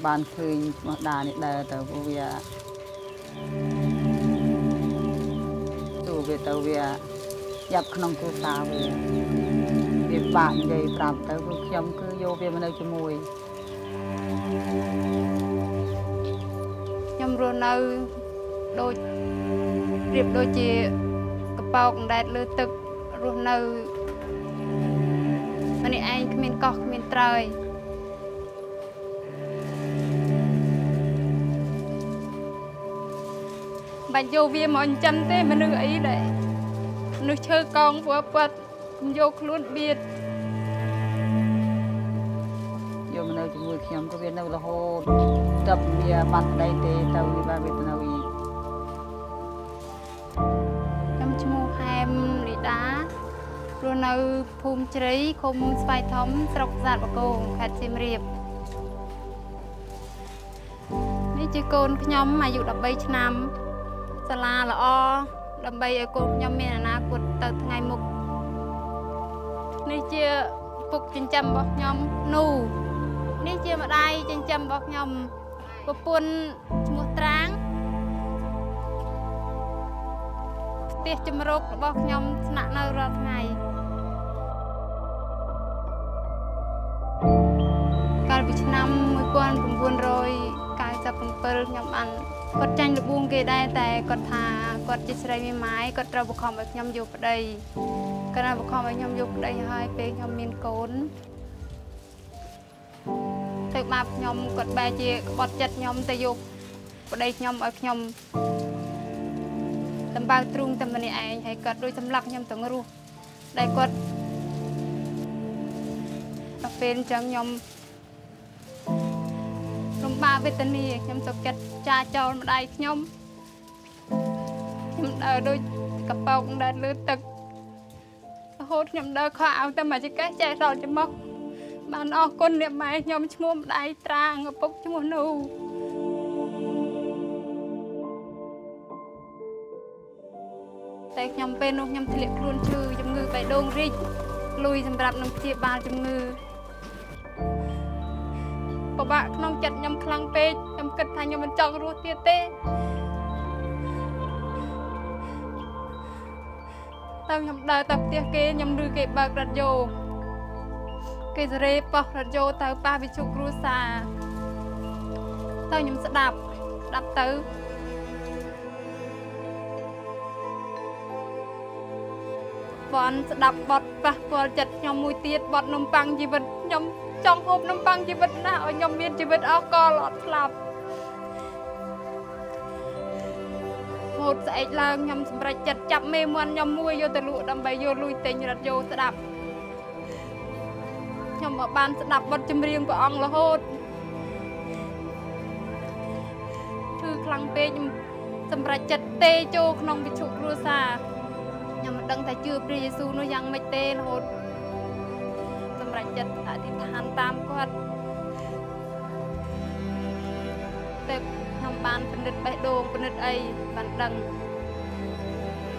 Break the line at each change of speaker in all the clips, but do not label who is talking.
បានឃើញមកដានេះដើរទៅវាទូវាទៅវាយ៉ាប់ក្នុងគ្រួសារវាបាក់និយាយប្រាប់ទៅគឺខ្ញុំគឺយកវាមកនៅជាមួយ
ខ្ញុំរស់នៅដូចប្រៀបដូចជាកប៉ោកអណ្ដែតលើទឹករស់នៅម្នាក់ឯងគ្មានកោះគ្មានត្រើយបាច់យកវាមកចិញ្ចឹមទេមនុស្សអីដែរមនុស្សឈើកងព្រោះគាត់យកខ្លួនបៀត
យកមកនៅជាមួយខ្ញុំក៏វានៅរហូតដល់វាបាត់ប្តីទេទៅវាបានវាទៅនៅវិញ
ខ្ញុំឈ្មោះហែមលីដារស់នៅភូមិជ្រៃឃុំស្វាយធំស្រុកសាទបកងខេត្តសៀមរាបនេះជាកូនខ្ញុំអាយុ13ឆ្នាំសាលាល្អដើម្បីឲ្យកូនខ្ញុំមានអនាគតទៅថ្ងៃមុខនេះជាពុកចិញ្ចឹមរបស់ខ្ញុំនូនេះជាម្ដាយចិញ្ចឹមរបស់ខ្ញុំប្រពន្ធឈ្មោះត្រាងផ្ទះជំរករបស់ខ្ញុំស្នាក់នៅរាល់ថ្ងៃកាលពីឆ្នាំ1997ខ្ញុំបានគាត់ចាញ់លបួងគេដែរតែគាត់ថាគាត់ជាស្រីមេម៉ាយគាត់ត្រូវបង្ខំឲ្យខ្ញុំយកប្តីគាត់បង្ខំឲ្យខ្ញុំយកប្តីហើយពេលខ្ញុំមានកូនទៅបាបខ្ញុំគាត់បែរជាក្បត់ចិត្តខ្ញុំទៅយកប្តីខ្ញុំឲ្យខ្ញុំដំបៅទ្រូងតែម្នាក់ឯងហើយគាត់ដូចសម្លាប់ខ្ញុំទាំងរស់ដែលគាត់ដល់ពេលអញ្ចឹងខ្ញុំរំបាវេទនាខ្ញុំសុខចិត្តចាចោលម្ដាយខ្ញុំដើរដូចកប៉ោកដើរលើទឹករហូតខ្ញុំដើរខោអាវតែមកចកេះចែកដល់ច្រមុះបានអរគុណអ្នកម៉ែខ្ញុំឈ្មោះម្ដាយត្រាងឪពុកឈ្មោះនូតែខ្ញុំពេលនោះខ្ញុំធ្លាក់ខ្លួនឈឺជំងឺបេះដូងរីកលុយសម្រាប់នឹងព្យាបាលជំងឺពិបាកក្នុងចិត្តខ្ញុំខ្លាំងពេកខ្ញុំគិតថាខ្ញុំមិនចង់រស់ទៀតទេតើខ្ញុំដើរទៅផ្ទះគេខ្ញុំឮគេបើករ៉ាឌីយ៉ូគេសេរីប៉ោះរ៉ាឌីយ៉ូទៅប៉ះវិទ្យុគ្រួសារតើខ្ញុំស្ដាប់ទៅបងស្ដាប់បទប៉ះពាល់ចិត្តខ្ញុំមួយទៀតបទនំប៉័ងជីវិតខ្ញុំចង់ហូបនំប៉័ងជីវិតណាស់ឲ្យខ្ញុំមានជីវិតអស់កលអត់ស្លាប់ហូតស្អែកឡើងខ្ញុំសម្រេចចិត្តចាប់មេមន់ខ្ញុំមួយយកទៅលក់ដើម្បីយកលុយទិញរ៉ាឌីយ៉ូស្ដាប់ខ្ញុំមកបានស្ដាប់បទចម្រៀងព្រះអង្គរហូតគឺខ្លាំងពេកខ្ញុំសម្រេចចិត្តទេចូលក្នុងវិទ្យុគ្រួសារខ្ញុំមិនដឹងថាជឿព្រះយេស៊ូវនោះយ៉ាងម៉េចទេរហូតសម្រេចចិត្តអធិដ្ឋានតាមគាត់តែខ្ញុំបានពិនិត្យបេះដូងពិនិត្យអីបានដឹង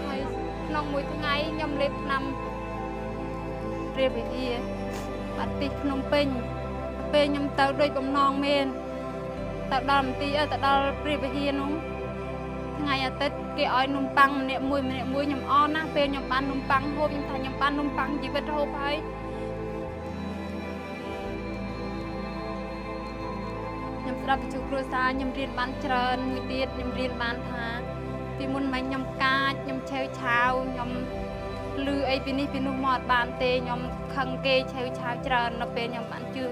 ហើយក្នុងមួយថ្ងៃខ្ញុំលេបថ្នាំព្រះវិហារបាត់ទីភ្នំពេញពេលខ្ញុំទៅដូចបំណងមែនទៅដល់មន្ទីរទៅដល់ព្រះវិហារនោះថ្ងៃអាទិត្យគេឲ្យនំប៉័ងម្នាក់មួយខ្ញុំអរណាស់ពេលខ្ញុំបាននំប៉័ងហូបខ្ញុំថាខ្ញុំបាននំប៉័ងជីវិតហូបហើយខ្ញុំស្ដាប់វិទ្យុគ្រួសារខ្ញុំរៀនបានច្រើនមួយទៀតខ្ញុំរៀនបានថាពីមុនមកខ្ញុំកាចខ្ញុំឆេវឆាវខ្ញុំលឺអីពីនេះពីនោះមកអត់បានទេខ្ញុំខឹងគេឆេវឆាវច្រើននៅពេលខ្ញុំបានជឿ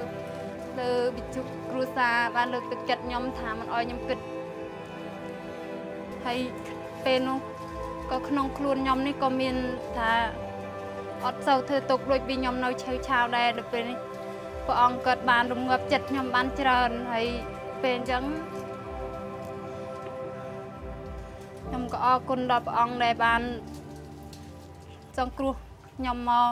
លើវិទ្យុគ្រួសារបានលើកទឹកចិត្តខ្ញុំថាមិនអោយខ្ញុំគិតហើយពេលនោះក៏ក្នុងខ្លួនខ្ញុំនេះក៏មានថាអត់សូវធ្វើទុកដូចពីខ្ញុំនៅឆេវឆាវដែរដល់ពេលនេះព្រះអង្គគាត់បានរងាប់ចិត្តខ្ញុំបានច្រើនហើយពេលអញ្ចឹងខ្ញុំក៏អរគុណដល់ព្រះអង្គដែលបានសង្គ្រោះខ្ញុំមក